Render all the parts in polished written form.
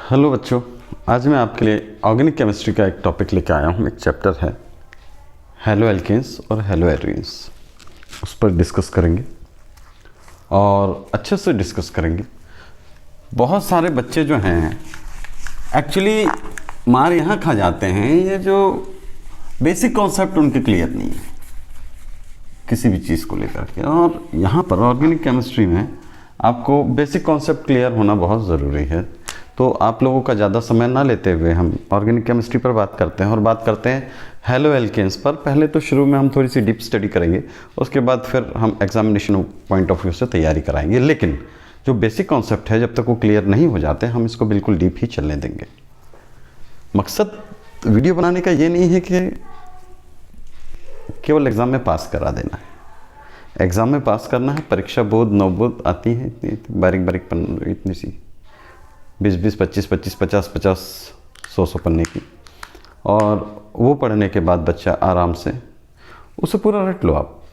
Hello बच्चों, आज मैं आपके लिए ऑर्गेनिक केमिस्ट्री का एक टॉपिक लेकर आया हूँ। एक चैप्टर है हेलो एल्केन्स और हेलो एल्केन्स। उस पर डिस्कस करेंगे और अच्छे से डिस्कस करेंगे। बहुत सारे बच्चे जो हैं एक्चुअली मार यहाँ खा जाते हैं, ये जो बेसिक कॉन्सेप्ट उनके क्लियर नहीं है किसी भी चीज़ को लेकर के। और यहाँ पर ऑर्गेनिक केमिस्ट्री में आपको बेसिक कॉन्सेप्ट क्लियर होना बहुत ज़रूरी है। तो आप लोगों का ज़्यादा समय ना लेते हुए हम ऑर्गेनिक केमिस्ट्री पर बात करते हैं और बात करते हैं हेलो एल्केन्स पर। पहले तो शुरू में हम थोड़ी सी डीप स्टडी करेंगे, उसके बाद फिर हम एग्जामिनेशन पॉइंट ऑफ व्यू से तैयारी कराएंगे। लेकिन जो बेसिक कॉन्सेप्ट है, जब तक वो क्लियर नहीं हो जाते हम इसको बिल्कुल डीप ही चलने देंगे। मकसद वीडियो बनाने का ये नहीं है कि केवल एग्ज़ाम में पास करा देना है। एग्ज़ाम में पास करना है, परीक्षा बोध नवबोध आती है इतनी बारीक बारीक पन्ने, इतनी सी 20-20, 25-25, 50-50, 100-100 पन्ने की, और वो पढ़ने के बाद बच्चा आराम से उसे पूरा रट लो। आप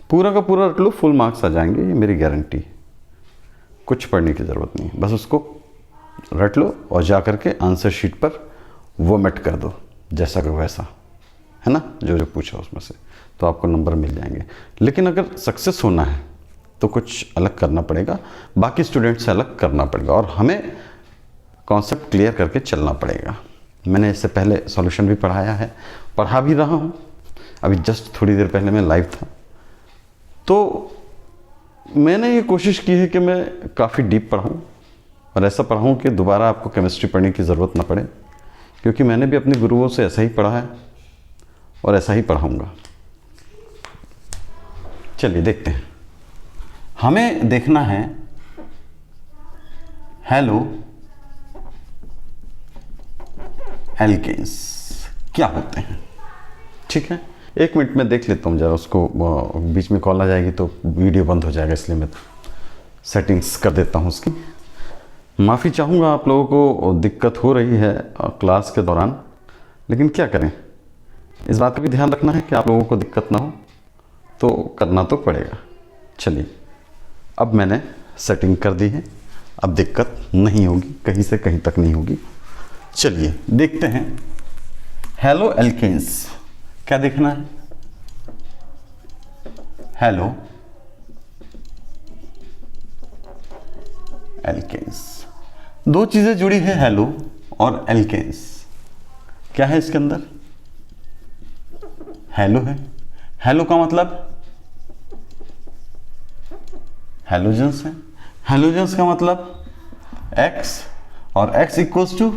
पूरा का पूरा रट लो, फुल मार्क्स आ जाएंगे, ये मेरी गारंटी है। कुछ पढ़ने की ज़रूरत नहीं है, बस उसको रट लो और जा कर के आंसर शीट पर वोमिट कर दो, जैसा कि वैसा है ना, जो जो पूछा उसमें से, तो आपको नंबर मिल जाएंगे। लेकिन अगर सक्सेस होना है तो कुछ अलग करना पड़ेगा, बाकी स्टूडेंट से अलग करना पड़ेगा और हमें कॉन्सेप्ट क्लियर करके चलना पड़ेगा। मैंने इससे पहले सॉल्यूशन भी पढ़ाया है, पढ़ा भी रहा हूँ। अभी जस्ट थोड़ी देर पहले मैं लाइव था, तो मैंने ये कोशिश की है कि मैं काफ़ी डीप पढ़ाऊँ और ऐसा पढ़ाऊँ कि दोबारा आपको केमिस्ट्री पढ़ने की ज़रूरत ना पड़े, क्योंकि मैंने भी अपने गुरुओं से ऐसा ही पढ़ा है और ऐसा ही पढ़ाऊँगा। चलिए देखते हैं। हमें देखना है हेलो एल्केन्स क्या होते हैं। ठीक है, 1 मिनट में देख लेता हूँ जरा उसको। बीच में कॉल आ जाएगी तो वीडियो बंद हो जाएगा, इसलिए मैं सेटिंग्स कर देता हूँ उसकी। माफ़ी चाहूँगा, आप लोगों को दिक्कत हो रही है क्लास के दौरान, लेकिन क्या करें, इस बात का भी ध्यान रखना है कि आप लोगों को दिक्कत ना हो, तो करना तो पड़ेगा। चलिए, अब मैंने सेटिंग कर दी है, अब दिक्कत नहीं होगी, कहीं से कहीं तक नहीं होगी। चलिए देखते हैं हेलो एल्केन्स क्या देखना है। हेलो एल्केन्स, दो चीजें जुड़ी है, हेलो और एल्केन्स। क्या है इसके अंदर? हेलो है। हेलो का मतलब हेलोजेंस है। हेलोजेंस का मतलब X, और X इक्वल्स टू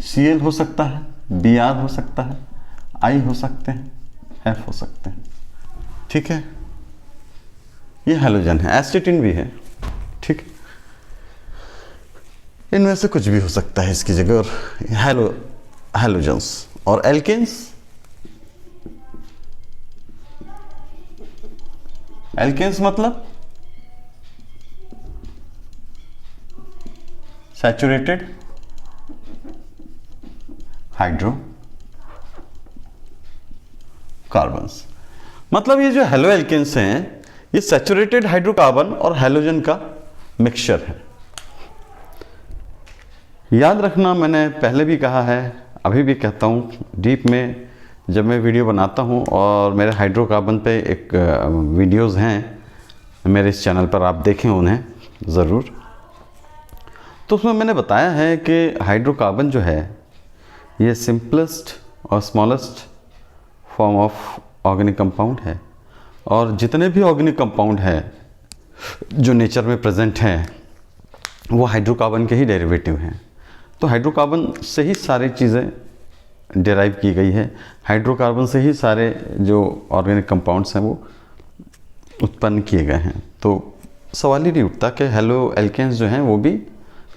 Cl हो सकता है, Br हो सकता है, I हो सकते हैं, F हो सकते हैं। ठीक है, ये हेलोजन है। एस्टेटिन भी है, ठीक, इनमें से कुछ भी हो सकता है इसकी जगह। और हेलोजेंस और एल्केन्स, एल्केन्स मतलब सैचुरेटेड हाइड्रोकार्बन्स। मतलब ये जो हेलो एल्केन्स हैं, ये सैचुरेटेड हाइड्रोकार्बन और हेलोजन का मिक्सचर है। याद रखना, मैंने पहले भी कहा है, अभी भी कहता हूँ, डीप में जब मैं वीडियो बनाता हूँ, और मेरे हाइड्रोकार्बन पे एक वीडियोज़ हैं मेरे इस चैनल पर, आप देखें उन्हें ज़रूर। तो उसमें मैंने बताया है कि हाइड्रोकार्बन जो है ये सिंपलेस्ट और smallest form of organic compound है, और जितने भी ऑर्गेनिक कंपाउंड हैं जो नेचर में प्रेजेंट हैं वो हाइड्रोकार्बन के ही डेरिवेटिव हैं। तो हाइड्रोकार्बन से ही सारी चीज़ें डिराइव की गई है, हाइड्रोकार्बन से ही सारे जो ऑर्गेनिक कंपाउंड्स हैं वो उत्पन्न किए गए हैं। तो सवाल ही नहीं उठता कि हेलो एल्केन्स जो हैं वो भी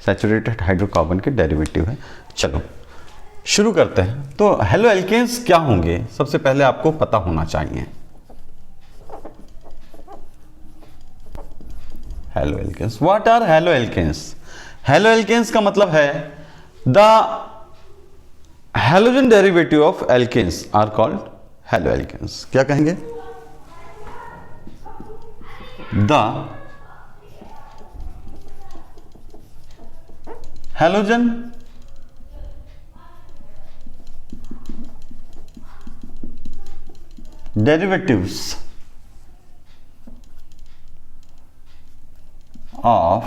सैचुरेटेड हाइड्रोकार्बन के डेरिवेटिव है। चलो शुरू करते हैं। तो हेलो एल्केन्स क्या होंगे, सबसे पहले आपको पता होना चाहिए। Haloalkanes, what are halo alkanes? Haloalkanes का मतलब है the halogen derivative of alkanes are called halo alkanes. क्या कहेंगे? The halogen derivatives of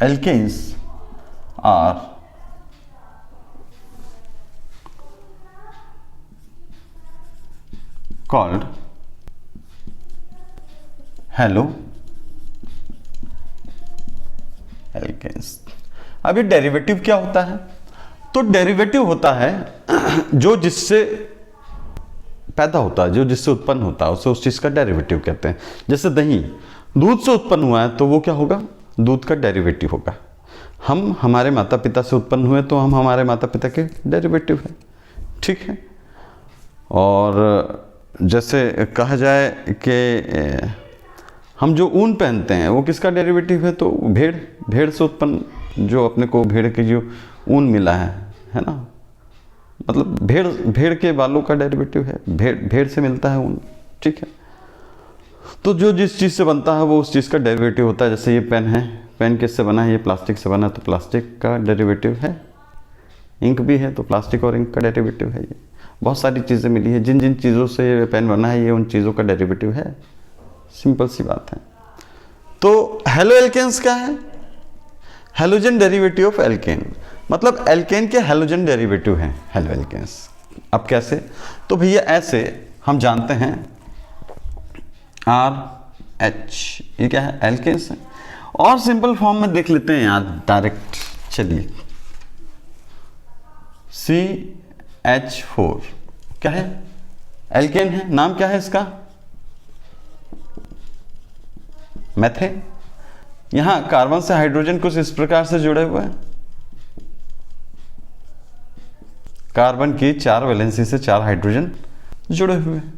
alkanes are called halo alkanes। अब ये डेरिवेटिव क्या होता है? तो डेरिवेटिव होता है जो जिससे पैदा होता है, जो जिससे उत्पन्न होता है, उसे उस चीज का डेरिवेटिव कहते हैं। जैसे दही दूध से उत्पन्न हुआ है तो वो क्या होगा? दूध का डेरिवेटिव होगा। हम हमारे माता पिता से उत्पन्न हुए तो हम हमारे माता पिता के डेरिवेटिव हैं, ठीक है। और जैसे कहा जाए कि हम जो ऊन पहनते हैं वो किसका डेरिवेटिव है? तो भेड़ से उत्पन्न, जो अपने को भेड़ के जो ऊन मिला है ना, मतलब भेड़ के बालों का डेरिवेटिव है, भेड़ से मिलता है ऊन, ठीक है। तो जो जिस चीज़ से बनता है वो उस चीज़ का डेरिवेटिव होता है। जैसे ये पेन है, पेन किससे बना है? ये प्लास्टिक से बना है, तो प्लास्टिक का डेरिवेटिव है। इंक भी है तो प्लास्टिक और इंक का डेरिवेटिव है। ये बहुत सारी चीज़ें मिली है, जिन जिन चीज़ों से ये पेन बना है ये उन चीज़ों का डेरिवेटिव है। सिंपल सी बात है। तो हेलो एल्केन्स क्या है? हेलोजन डेरिवेटिव ऑफ एल्केन, मतलब एल्केन के हेलोजन डेरिवेटिव हैं हेलो एल्केन्स। अब कैसे? तो भैया ऐसे हम जानते हैं RH, ये क्या है? एल्केन्स है। और सिंपल फॉर्म में देख लेते हैं यार डायरेक्ट, चलिए CH4 क्या है? एल्केन है। नाम क्या है इसका? मेथेन। यहां कार्बन से हाइड्रोजन कुछ इस प्रकार से जुड़े हुए हैं। कार्बन की 4 वैलेंसी से 4 हाइड्रोजन जुड़े हुए हैं।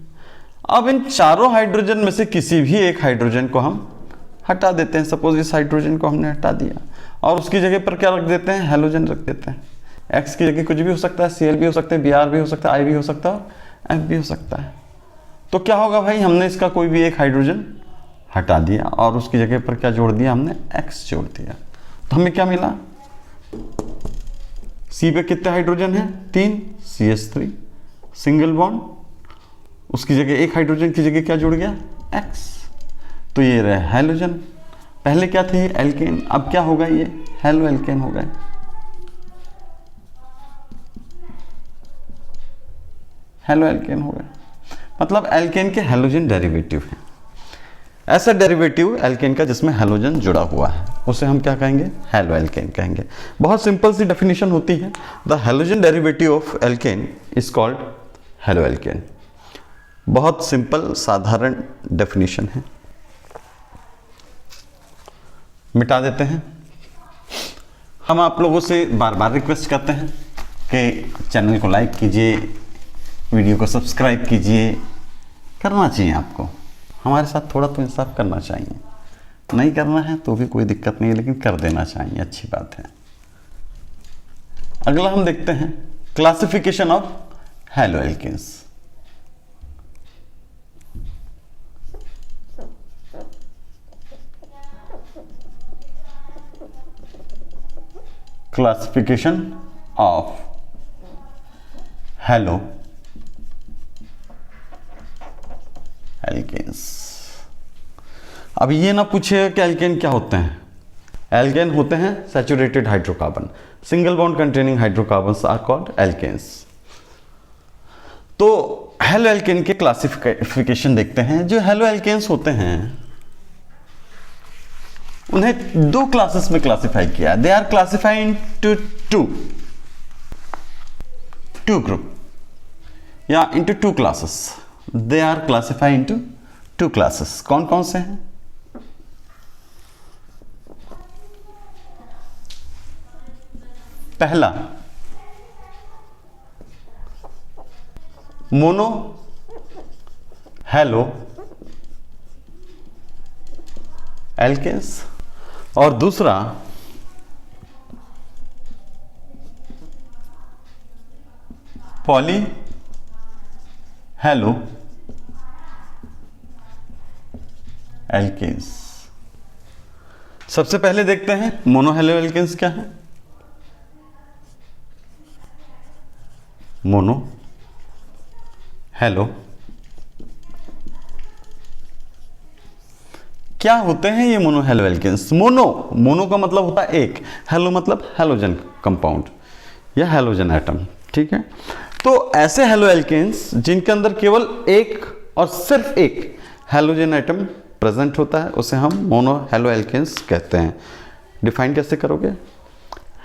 अब इन चारों हाइड्रोजन में से किसी भी एक हाइड्रोजन को हम हटा देते हैं। सपोज इस हाइड्रोजन को हमने हटा दिया और उसकी जगह पर क्या रख देते हैं? हेलोजन रख देते हैं। X की जगह कुछ भी हो सकता है, Cl भी हो सकता है, Br भी हो सकता है, I भी हो सकता है, F भी हो सकता है। तो क्या होगा भाई? हमने इसका कोई भी एक हाइड्रोजन हटा दिया और उसकी जगह पर क्या जोड़ दिया? हमने X जोड़ दिया। तो हमें क्या मिला? C पे कितने हाइड्रोजन है? 3, CH3 सिंगल बॉन्ड, उसकी जगह एक हाइड्रोजन की जगह क्या जुड़ गया? X। तो ये रहे हेलोजन। पहले क्या थे? एल्केन। अब क्या होगा? ये हेलो एल्केन हो गए। हेलो एल्केन हो गए, मतलब एल्केन के हेलोजन डेरिवेटिव है। ऐसा डेरिवेटिव एल्केन का जिसमें हेलोजन जुड़ा हुआ है उसे हम क्या कहेंगे? हेलो एल्केन कहेंगे। बहुत सिंपल सी डेफिनेशन होती है, the halogen derivative of alkene is called halo alkane. बहुत सिंपल साधारण डेफिनेशन है। मिटा देते हैं। हम आप लोगों से बार बार रिक्वेस्ट करते हैं कि चैनल को लाइक कीजिए, वीडियो को सब्सक्राइब कीजिए। करना चाहिए आपको, हमारे साथ थोड़ा तो इंसाफ करना चाहिए। नहीं करना है तो भी कोई दिक्कत नहीं है, लेकिन कर देना चाहिए, अच्छी बात है। अगला हम देखते हैं classification of haloalkanes. Classification of haloalkanes. अब ये ना पूछिएगा कि एल्केन क्या होते हैं। एल्केन होते हैं saturated hydrocarbon, single bond containing hydrocarbons are called alkanes. तो हेलो एल्केन के क्लासिफिकेशन देखते हैं। जो हेलो एल्केन्स होते हैं उन्हें 2 क्लासेस में क्लासिफाई किया। They are classified into two group या into 2 classes. They are classified into 2 classes. कौन कौन से हैं? पहला मोनो हेलो एल्केन्स और दूसरा पॉली हेलो एल्केन्स। सबसे पहले देखते हैं मोनो हेलो एल्केन्स क्या है। मोनो हेलो क्या होते हैं ये मोनो हेलो एल्केन्स। मोनो का मतलब होता है एक, हेलो मतलब हेलोजन कंपाउंड या हेलोजन एटम, ठीक है। तो ऐसे हेलो एल्केन्स जिनके अंदर केवल एक और सिर्फ एक हेलोजन एटम प्रेजेंट होता है उसे हम मोनो हेलो एल्केन्स कहते हैं। डिफाइन कैसे करोगे?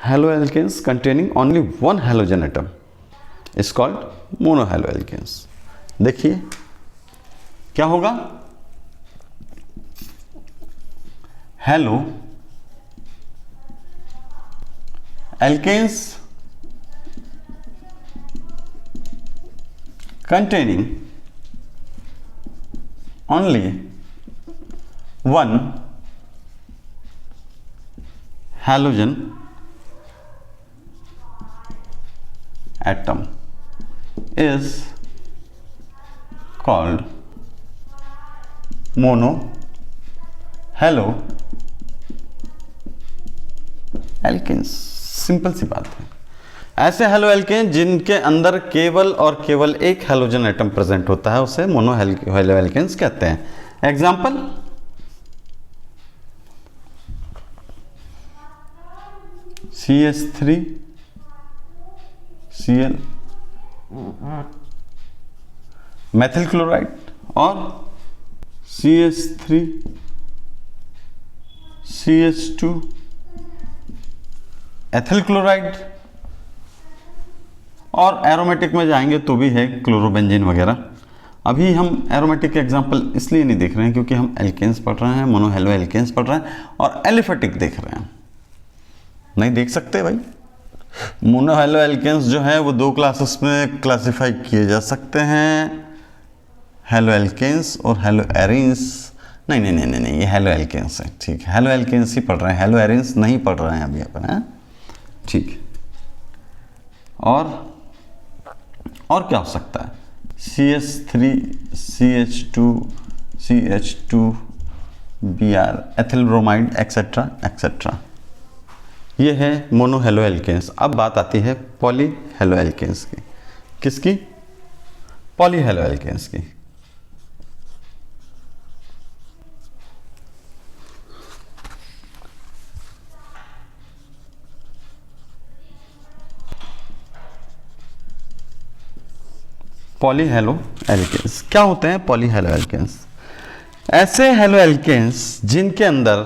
Halo alkanes containing only one halogen atom is called mono hello alkanes. देखिए क्या होगा, halo alkanes containing only one halogen atom is called mono halo alkanes. Simple सी बात है। ऐसे हेलो एल्केन जिनके अंदर केवल और केवल एक हेलोजन एटम प्रेजेंट होता है उसे मोनो हेलो एल्केन्स कहते हैं। Example, CH3 Cl methyl chloride और CH3 CH2 एथिल क्लोराइड, और एरोमेटिक में जाएंगे तो भी है क्लोरोबेंजीन वगैरह। अभी हम एरोमेटिक के एग्जांपल इसलिए नहीं देख रहे हैं क्योंकि हम एल्केन्स पढ़ रहे हैं, मोनो हेलो एल्केन्स पढ़ रहे हैं और एलिफेटिक देख रहे हैं। नहीं देख सकते भाई। मोनो हेलो एल्केन्स जो है वो दो क्लासेस में क्लासिफाई किए जा सकते हैं, हेलो एल्केन्स और हेलो एरिन्स। नहीं नहीं नहीं नहीं नहीं, ये हेलो एल्केन्स है, ठीक है। हेलो एल्केन्स ही पढ़ रहे हैं, हेलो एरिन्स नहीं पढ़ रहे हैं अभी अपन, है ठीक है। और क्या हो सकता है? CH3 CH2 CH2 Br ethyl bromide etcetera etcetera. ये है मोनो हेलो एल्केन्स। अब बात आती है पॉली हेलो एल्केन्स की। किसकी? पॉली हेलो एल्केन्स की। पॉली हेलो एल्केन्स क्या होते हैं? पॉली हेलो एल्केन्स ऐसे हेलो एल्केन्स जिनके अंदर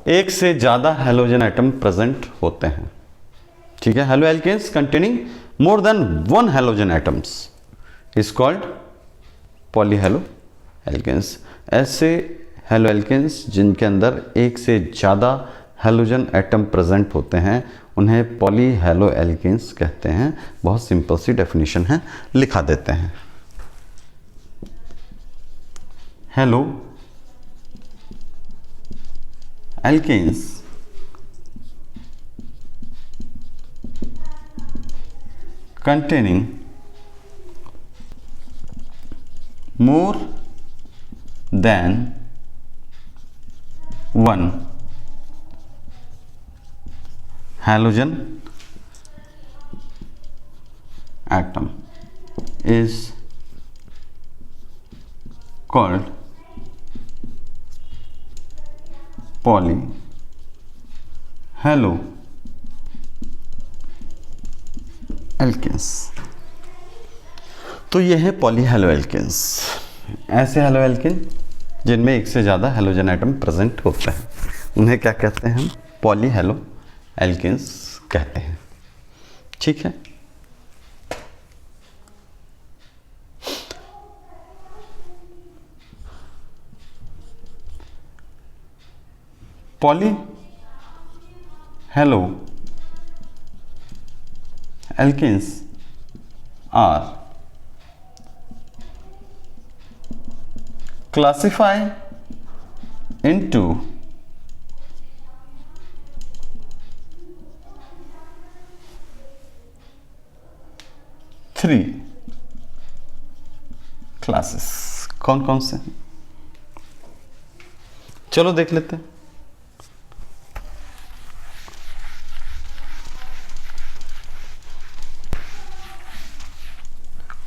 एक से ज़्यादा हेलोजन एटम प्रेजेंट होते हैं, ठीक है। Halo alkanes containing more than one halogen atoms is called polyhaloalkanes. ऐसे हेलो एल्केन्स जिनके अंदर एक से ज़्यादा हेलोजन एटम प्रेजेंट होते हैं उन्हें पॉली हेलो एल्केन्स कहते हैं। बहुत सिंपल सी डेफिनेशन है, लिखा देते हैं। Halo alkanes containing more than one halogen atom is called poly halo alkanes. तो ये है पॉली हेलो एल्केन्स, ऐसे हेलो एल्केन जिनमें एक से ज़्यादा हेलोजन एटम प्रेजेंट होता है उन्हें क्या कहते हैं? हम पॉली हेलो एल्केन्स कहते हैं, ठीक है। Polyhaloalkanes are classified into three classes। कौन कौन से? चलो देख लेते हैं।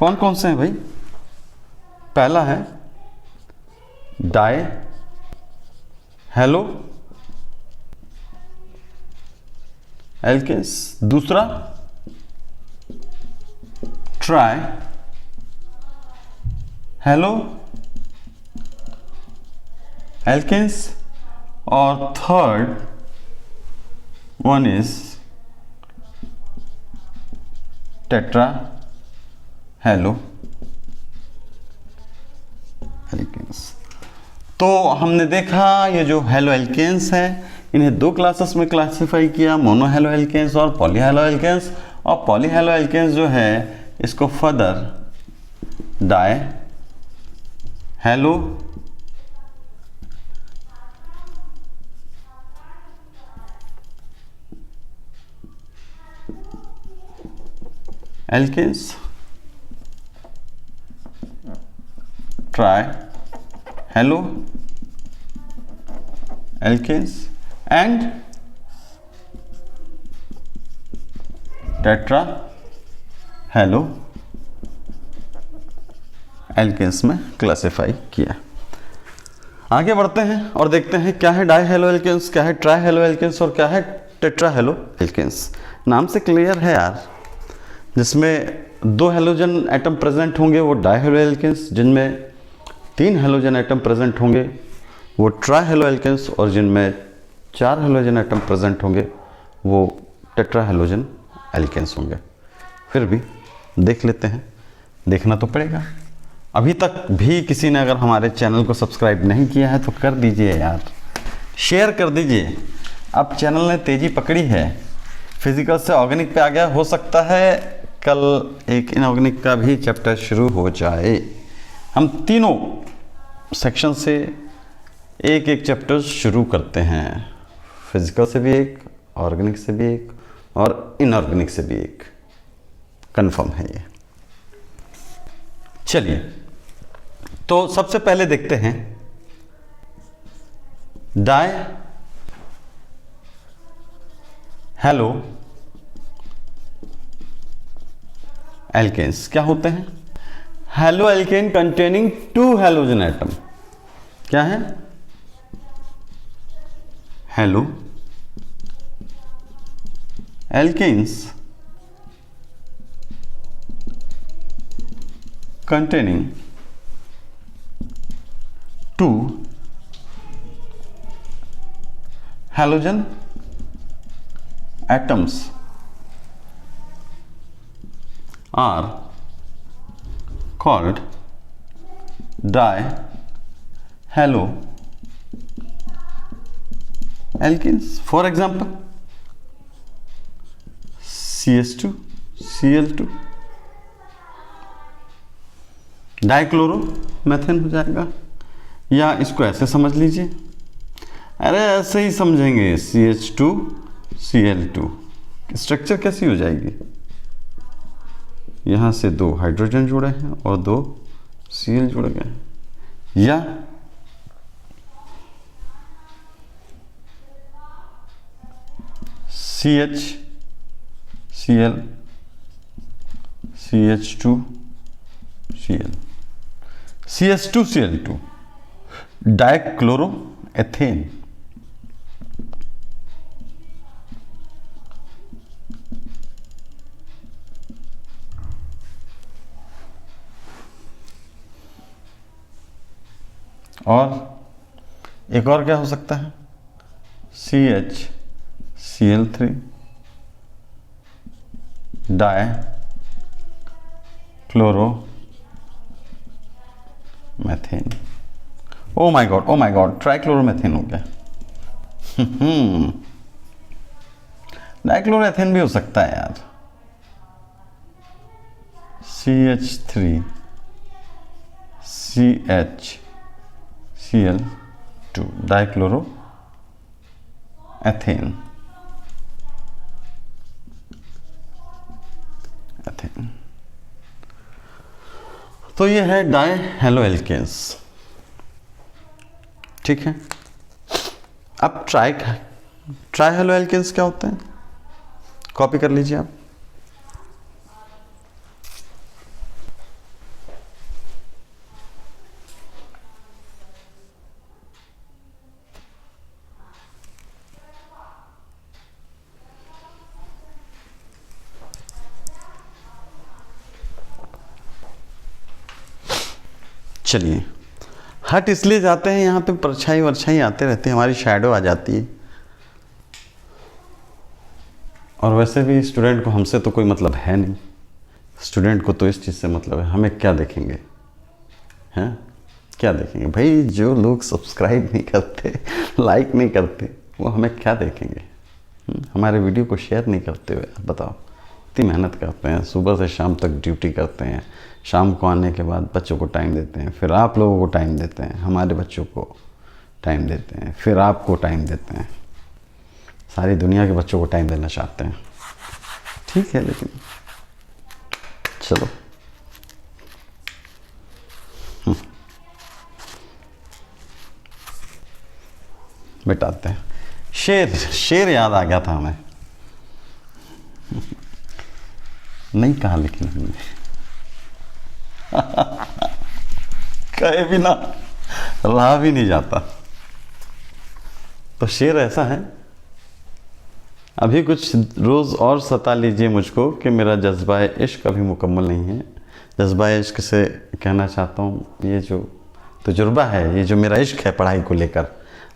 कौन कौन से हैं भाई? पहला है डाई हेलो एल्केन्स, दूसरा ट्राई हेलो एल्केन्स, और third one is tetra halo alkanes. तो हमने देखा ये जो हेलो एल्केन्स है इन्हें दो क्लासेस में क्लासिफाई किया, मोनो हेलो एल्केन्स और पॉली हेलो एल्केन्स। और पॉली हेलो एल्केन्स जो है इसको further dihaloalkanes, trihaloalkanes and tetra halo alkanes में क्लासिफाई किया। आगे बढ़ते हैं और देखते हैं क्या है डाई हेलो एल्केन्स, क्या है ट्राई हेलो एल्केन्स और क्या है टेट्रा हेलो एल्केन्स। नाम से क्लियर है यार, जिसमें दो हेलोजन एटम प्रेजेंट होंगे वो डाई हेलो एल्केन्स, जिनमें तीन हेलोजन एटम प्रेजेंट होंगे वो ट्राई हेलो एल्केन्स, और जिनमें चार हेलोजन एटम प्रेजेंट होंगे वो टेट्रा हेलोजन एल्केन्स होंगे। फिर भी देख लेते हैं, देखना तो पड़ेगा। अभी तक भी किसी ने अगर हमारे चैनल को सब्सक्राइब नहीं किया है तो कर दीजिए यार, शेयर कर दीजिए। अब चैनल ने तेज़ी पकड़ी है, फिजिकल से ऑर्गेनिक पे आ गया, हो सकता है कल एक इनऑर्गेनिक का भी चैप्टर शुरू हो जाए। हम तीनों सेक्शन से एक एक चैप्टर शुरू करते हैं, फिजिकल से भी एक, ऑर्गेनिक से भी एक और इनऑर्गेनिक से भी एक, कंफर्म है ये। चलिए तो सबसे पहले देखते हैं डाई हेलो एल्केन्स क्या होते हैं? Haloalkane containing two halogen atom. क्या है? Halo alkanes containing two halogen atoms are called dihalo alkenes. For example, CH2 Cl2 dichloromethane हो जाएगा, या इसको ऐसे समझ लीजिए, अरे ऐसे ही समझेंगे, CH2Cl2 स्ट्रक्चर कैसी हो जाएगी, यहाँ से दो हाइड्रोजन जुड़े हैं और दो Cl जुड़ गए, या CHCl CH2Cl CH2Cl2 डाइक्लोरोएथेन। और एक और क्या हो सकता है? CHCl3 dichloromethane. Oh my God trichloromethane हो गया। डाइक्लोरोएथेन भी हो सकता है यार, CH3CHCl2 डाइक्लोरोएथेन। तो ये है डाई हेलो एल्केन्स, ठीक है। अब ट्राई हेलो एल्केन्स क्या होते हैं, कॉपी कर लीजिए आप। चलिए, हट इसलिए जाते हैं, यहाँ पे परछाई वरछाई आते रहते हैं, हमारी शैडो आ जाती है। और वैसे भी स्टूडेंट को हमसे तो कोई मतलब है नहीं, स्टूडेंट को तो इस चीज़ से मतलब है, हमें क्या देखेंगे, हैं क्या देखेंगे भाई? जो लोग सब्सक्राइब नहीं करते, लाइक नहीं करते, वो हमें क्या देखेंगे? हमारे वीडियो को शेयर नहीं करते हुए, आप बताओ। इतनी मेहनत करते हैं, सुबह से शाम तक ड्यूटी करते हैं, शाम को आने के बाद बच्चों को टाइम देते हैं, फिर आप लोगों को टाइम देते हैं, हमारे बच्चों को टाइम देते हैं, फिर आपको टाइम देते हैं, सारी दुनिया के बच्चों को टाइम देना चाहते हैं। ठीक है, लेकिन चलो मिटाते हैं। शेर याद आ गया था हमें, नहीं कहा लेकिन हमने कहे भी ना रहा भी नहीं जाता। तो शेर ऐसा है, अभी कुछ रोज़ और सता लीजिए मुझको कि मेरा जज्बा इश्क अभी मुकम्मल नहीं है। जज्बा इश्क से कहना चाहता हूँ, ये जो तजुर्बा है, ये जो मेरा इश्क है पढ़ाई को लेकर,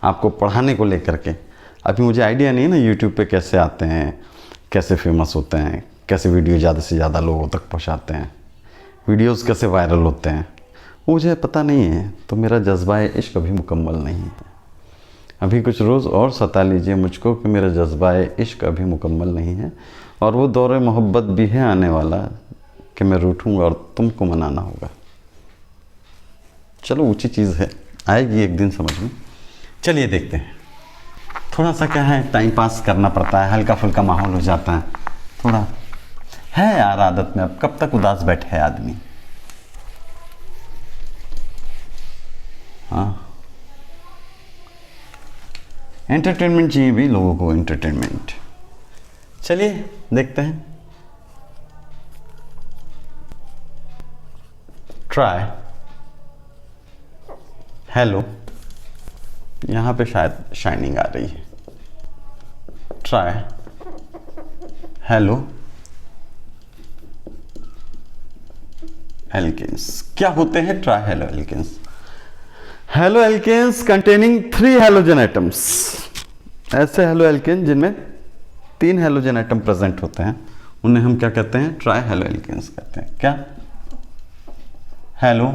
आपको पढ़ाने को लेकर के, अभी मुझे आइडिया नहीं है ना यूट्यूब पे कैसे आते हैं, कैसे फेमस होते हैं, कैसे वीडियो ज़्यादा से ज़्यादा लोगों तक पहुंचाते हैं, वीडियोस कैसे वायरल होते हैं, मुझे पता नहीं है। तो मेरा जज्बा इश्क अभी मुकम्मल नहीं है। अभी कुछ रोज़ और सता लीजिए मुझको कि मेरा जज्बा इश्क अभी मुकम्मल नहीं है, और वो दौर मोहब्बत भी है आने वाला कि मैं रूठूँगा और तुमको मनाना होगा। चलो ऊँची चीज़ है, आएगी एक दिन समझ में। चलिए देखते हैं, थोड़ा सा क्या है, टाइम पास करना पड़ता है, हल्का फुल्का माहौल हो जाता है, थोड़ा है यार आदत में। अब कब तक उदास बैठे है आदमी? हाँ, एंटरटेनमेंट चाहिए भी लोगों को, एंटरटेनमेंट। चलिए देखते हैं। ट्राई हेलो, यहाँ पे शायद शाइनिंग आ रही है। Try halo alkanes. क्या होते हैं try halo alkanes? Halo alkanes containing 3 halogen atoms. ऐसे हेलो एल्केन जिनमें 3 हेलोजन एटम प्रेजेंट होते हैं, उन्हें हम क्या कहते हैं? ट्राई हेलो एल्केन्स कहते हैं। क्या? Halo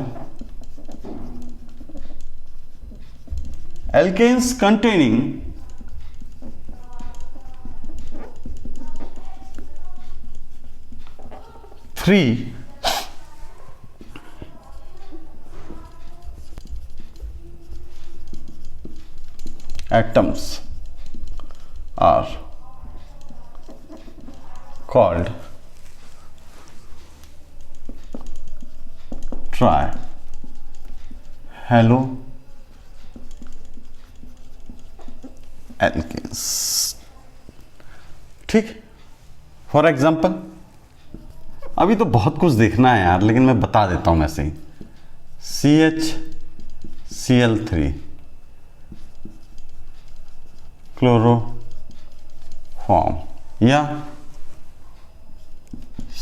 alkanes containing 3 atoms are called tri-halo alkenes। ठीक, फॉर एग्जाम्पल, अभी तो बहुत कुछ देखना है यार, लेकिन मैं बता देता हूं ऐसे ही। CHCl3 क्लोरोफॉर्म, या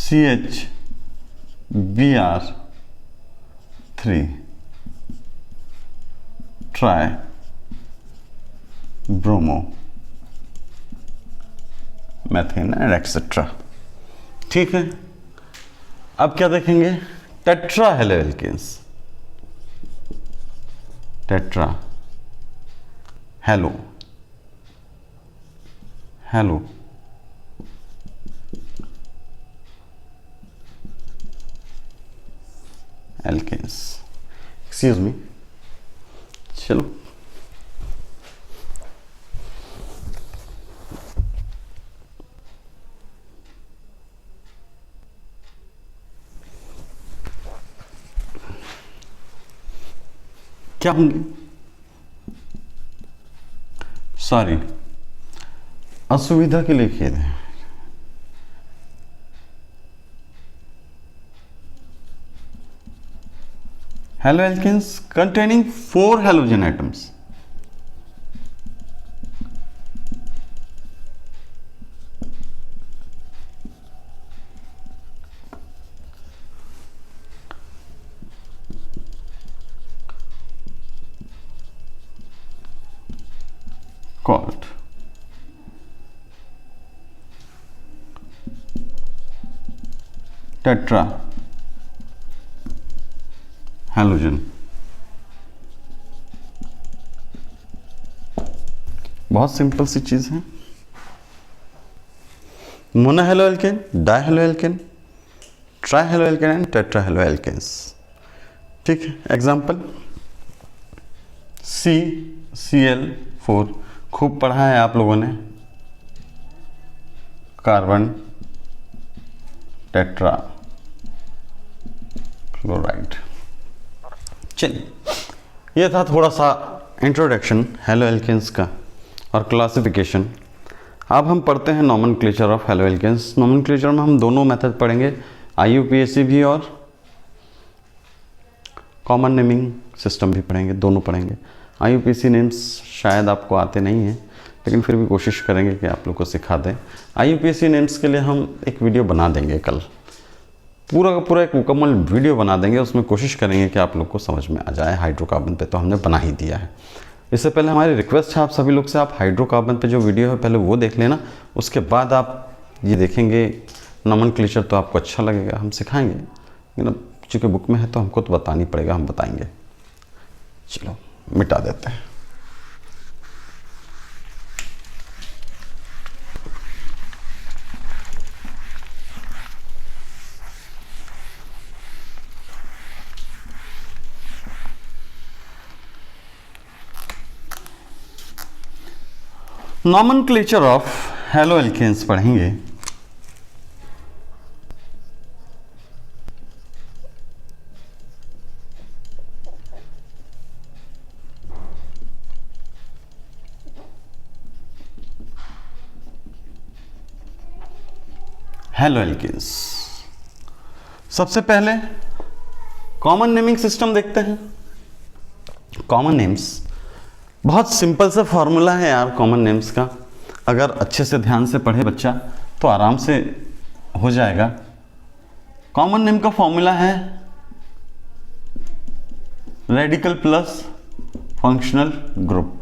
CHBr3 tri bromo methane and etcetera. ठीक है, अब क्या देखेंगे? Tetra hello alkanes. Tetra hello alkanes, excuse me. चलो क्या होंगे? सॉरी, असुविधा के लिए खेद है। Halo alkanes containing 4 halogen atoms. called tetra halogen. बहुत सिंपल सी चीज है। Monohalo alkane, dihalo alkane, trihalo alkane and tetrahalo alkanes. ठीक है, एग्जाम्पल CCl4 खूब पढ़ा है आप लोगों ने, कार्बन टेट्रा फ्लोराइड। चलिए, ये था थोड़ा सा इंट्रोडक्शन हेलो एल्केन्स का और क्लासिफिकेशन। अब हम पढ़ते हैं nomenclature of haloalkanes. Nomenclature में हम दोनों मेथड पढ़ेंगे, IUPAC भी और कॉमन नेमिंग सिस्टम भी पढ़ेंगे, दोनों पढ़ेंगे। IUPAC नेम्स शायद आपको आते नहीं हैं, लेकिन फिर भी कोशिश करेंगे कि आप लोग को सिखा दें। IUPAC नेम्स के लिए हम एक वीडियो बना देंगे कल, पूरा का पूरा एक मुकम्मल वीडियो बना देंगे। उसमें कोशिश करेंगे कि आप लोग को समझ में आ जाए। हाइड्रोकार्बन पे तो हमने बना ही दिया है। इससे पहले हमारी रिक्वेस्ट है आप सभी लोग से, आप हाइड्रोकार्बन पे जो वीडियो है पहले वो देख लेना, उसके बाद आप ये देखेंगे नॉमेनक्लेचर, तो आपको अच्छा लगेगा। हम सिखाएंगे, लेकिन अब चूँकि बुक में है तो हमको तो बतानी पड़ेगा, हम बताएंगे। चलो मिटा देते हैं। नॉमेनक्लेचर ऑफ हेलो एल्केन्स पढ़ेंगे। हेलो एल्केन्स, सबसे पहले कॉमन नेमिंग सिस्टम देखते हैं। कॉमन नेम्स बहुत सिंपल सा फॉर्मूला है यार कॉमन नेम्स का। अगर अच्छे से ध्यान से पढ़े बच्चा तो आराम से हो जाएगा। कॉमन नेम का फॉर्मूला है रेडिकल प्लस फंक्शनल ग्रुप।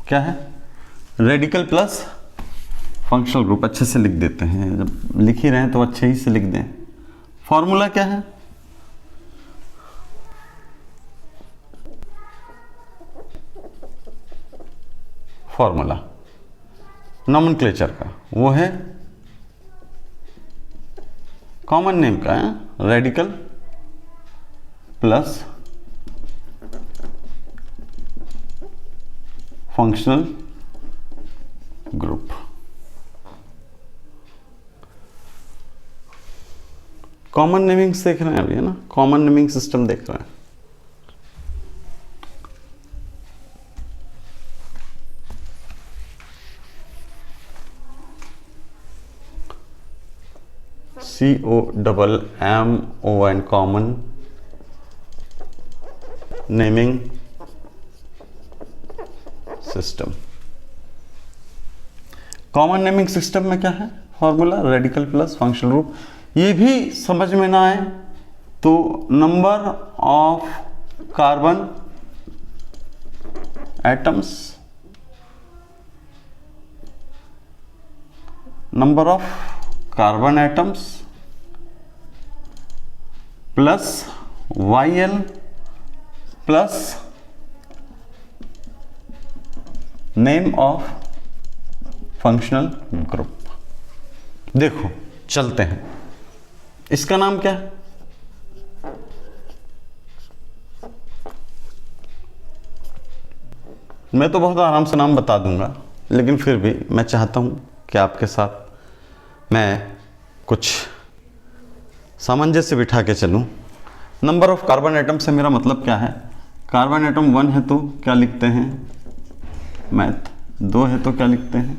क्या है? Radical plus functional group. अच्छे से लिख देते हैं, जब लिख ही रहे हैं तो अच्छे ही से लिख दें। फॉर्मूला क्या है? फॉर्मूला नॉमेनक्लेचर का वो है कॉमन नेम का है, radical plus functional group. Common naming देख रहे हैं अभी, है ना? कॉमन नेमिंग सिस्टम देख रहे हैं। COMMON common naming system. Common naming system में क्या है? Formula radical plus functional group. ये भी समझ में ना आए तो number of carbon atoms, number of carbon atoms plus YL plus name of functional group. देखो चलते हैं, इसका नाम क्या है? मैं तो बहुत आराम से नाम बता दूंगा, लेकिन फिर भी मैं चाहता हूं कि आपके साथ मैं कुछ सामंजस्य बिठा के चलूं। नंबर ऑफ कार्बन एटम से मेरा मतलब क्या है? कार्बन एटम 1 है तो क्या लिखते हैं? मैथ। 2 है तो क्या लिखते हैं?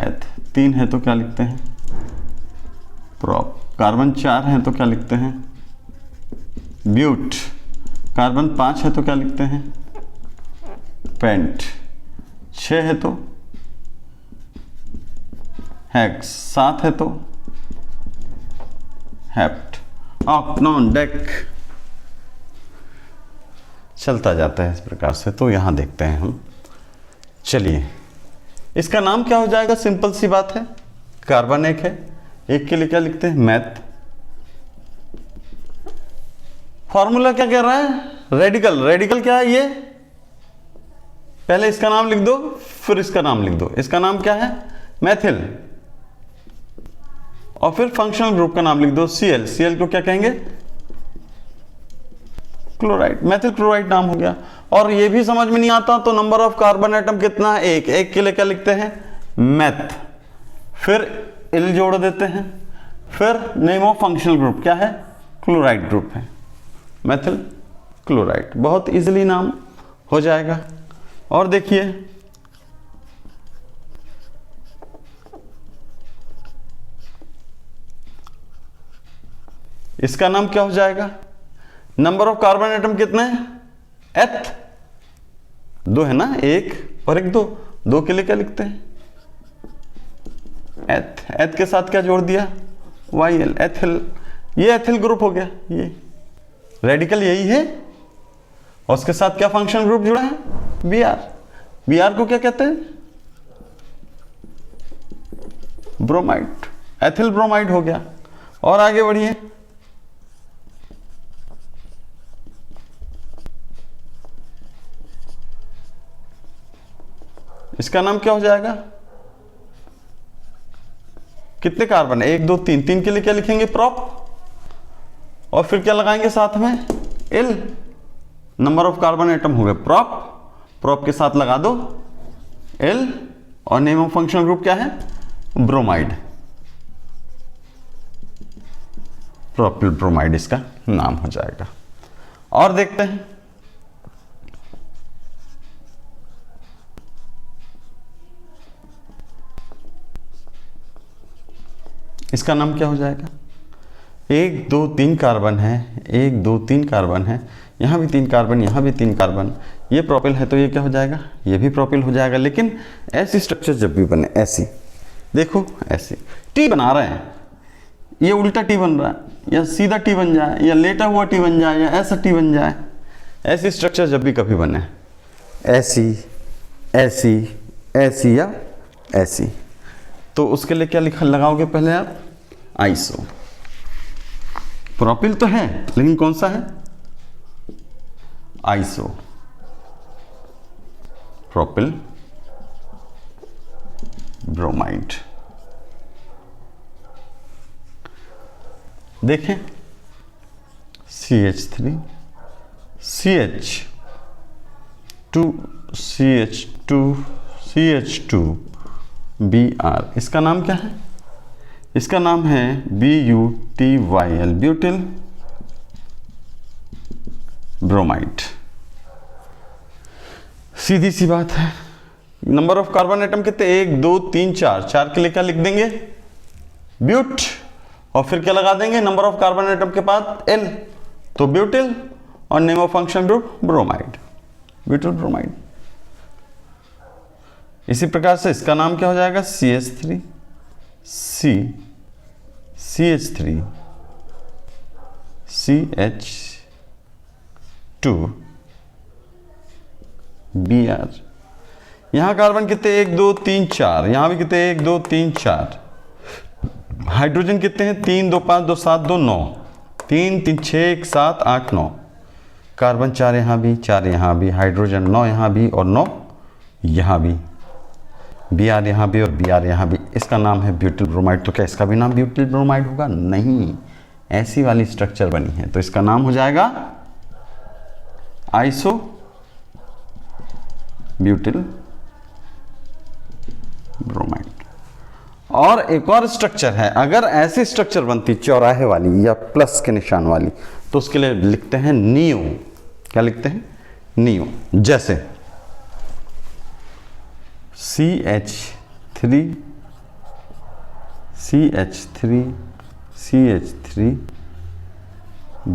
एथ। 3 है तो क्या लिखते हैं? प्रॉप। कार्बन 4 है तो क्या लिखते हैं? ब्यूट। कार्बन 5 है तो क्या लिखते हैं? पेंट। 6 है तो हेक्स। 7 है तो हेप्ट। ऑक्टोन, डेक, चलता जाता है इस प्रकार से। तो यहां देखते हैं हम चलिए इसका नाम क्या हो जाएगा, सिंपल सी बात है, कार्बन एक है, एक के लिए क्या लिखते हैं, मैथ। फॉर्मूला क्या कह रहा है, रेडिकल। रेडिकल क्या है, ये पहले इसका नाम लिख दो फिर इसका नाम लिख दो। इसका नाम क्या है, मैथिल, और फिर फंक्शनल ग्रुप का नाम लिख दो Cl। Cl को क्या कहेंगे, क्लोराइड, मैथिल क्लोराइड नाम हो गया। और ये भी समझ में नहीं आता तो नंबर ऑफ कार्बन एटम कितना है, एक। एक के लिए क्या लिखते हैं, मैथ, फिर इल जोड़ देते हैं, फिर नेम ऑफ फंक्शनल ग्रुप क्या है, क्लोराइड ग्रुप है, मैथिल क्लोराइड। बहुत इजीली नाम हो जाएगा। और देखिए इसका नाम क्या हो जाएगा, नंबर ऑफ कार्बन एटम कितने हैं, एथ, दो है ना, एक और एक दो। दो के लिए क्या लिखते हैं, एथ। एथ के साथ क्या जोड़ दिया, YL, एथिल। ये एथिल ग्रुप हो गया। ये रेडिकल यही है, और उसके साथ क्या फंक्शन ग्रुप जुड़ा है, Br। Br को क्या कहते हैं, ब्रोमाइड, एथिल ब्रोमाइड हो गया। और आगे बढ़िए, इसका नाम क्या हो जाएगा, कितने कार्बन है, एक दो तीन। तीन के लिए क्या लिखेंगे, प्रॉप, और फिर क्या लगाएंगे साथ में, इल। नंबर ऑफ कार्बन एटम हो गए प्रॉप, प्रॉप के साथ लगा दो इल, और नेम ऑफ फंक्शनल ग्रुप क्या है, ब्रोमाइड, प्रोपिल ब्रोमाइड इसका नाम हो जाएगा। और देखते हैं इसका नाम क्या हो जाएगा, एक दो तीन कार्बन है, एक दो तीन कार्बन है, यहाँ भी तीन कार्बन, यहाँ भी तीन कार्बन। ये प्रोपिल है तो ये क्या हो जाएगा, ये भी प्रोपिल हो जाएगा। लेकिन ऐसी स्ट्रक्चर जब भी बने, ऐसी देखो, ऐसी टी बना रहे हैं, ये उल्टा टी बन रहा है, या सीधा टी बन जाए, या लेटा हुआ टी बन जाए, या ऐसा टी बन जाए। ऐसी स्ट्रक्चर जब भी कभी बने, ऐसी ऐसी ऐसी या ऐसी, तो उसके लिए क्या लिखा लगाओगे पहले आप, आइसो। प्रोपिल तो है लेकिन कौन सा है, आइसो प्रोपिल ब्रोमाइड। देखें, CH3 CH2 CH2 CH2 Br। इसका नाम क्या है, इसका नाम है BuTyl, ब्यूटिल ब्रोमाइड। सीधी सी बात है। नंबर ऑफ कार्बन एटम कितने, एक दो तीन चार। चार के लिए क्या लिख देंगे, ब्यूट, और फिर क्या लगा देंगे, नंबर ऑफ कार्बन एटम के बाद L, तो ब्यूटिल, और name of function group bromide, butyl bromide. इसी प्रकार से इसका नाम क्या हो जाएगा, CH3 CH3 CH2 Br। यहां कार्बन कितने, एक दो तीन चार, यहां भी कितने, एक दो तीन चार। हाइड्रोजन कितने हैं, 3 2 5 2 7 2 9, 3 3 6 1 7 8 9। कार्बन 4 यहाँ भी, 4 यहाँ भी, हाइड्रोजन 9 यहाँ भी और 9 यहाँ भी, Br यहाँ भी और Br यहाँ भी। इसका नाम है ब्यूटिल ब्रोमाइड। तो क्या इसका भी नाम ब्यूटिल ब्रोमाइड होगा, नहीं, ऐसी वाली स्ट्रक्चर बनी है तो इसका नाम हो जाएगा आइसो ब्यूटिल ब्रोमाइड। और एक और स्ट्रक्चर है, अगर ऐसी स्ट्रक्चर बनती चौराहे वाली या प्लस के निशान वाली, तो उसके लिए लिखते हैं नियो। क्या लिखते हैं, नियो। जैसे CH3 CH3 CH3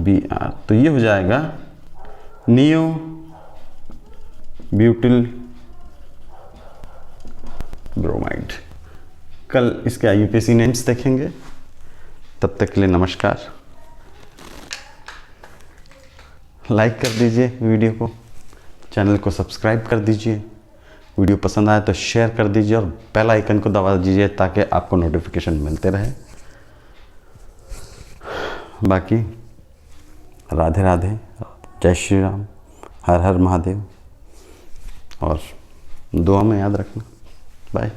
Br, तो ये हो जाएगा नियो ब्यूटिल ब्रोमाइड। कल इसके IUPAC नेम्स देखेंगे, तब तक के लिए नमस्कार। लाइक कर दीजिए वीडियो को, चैनल को सब्सक्राइब कर दीजिए, वीडियो पसंद आए तो शेयर कर दीजिए और बेल आइकन को दबा दीजिए ताकि आपको नोटिफिकेशन मिलते रहे। बाकी राधे राधे, जय श्री राम, हर हर महादेव, और दुआ में याद रखना। बाय।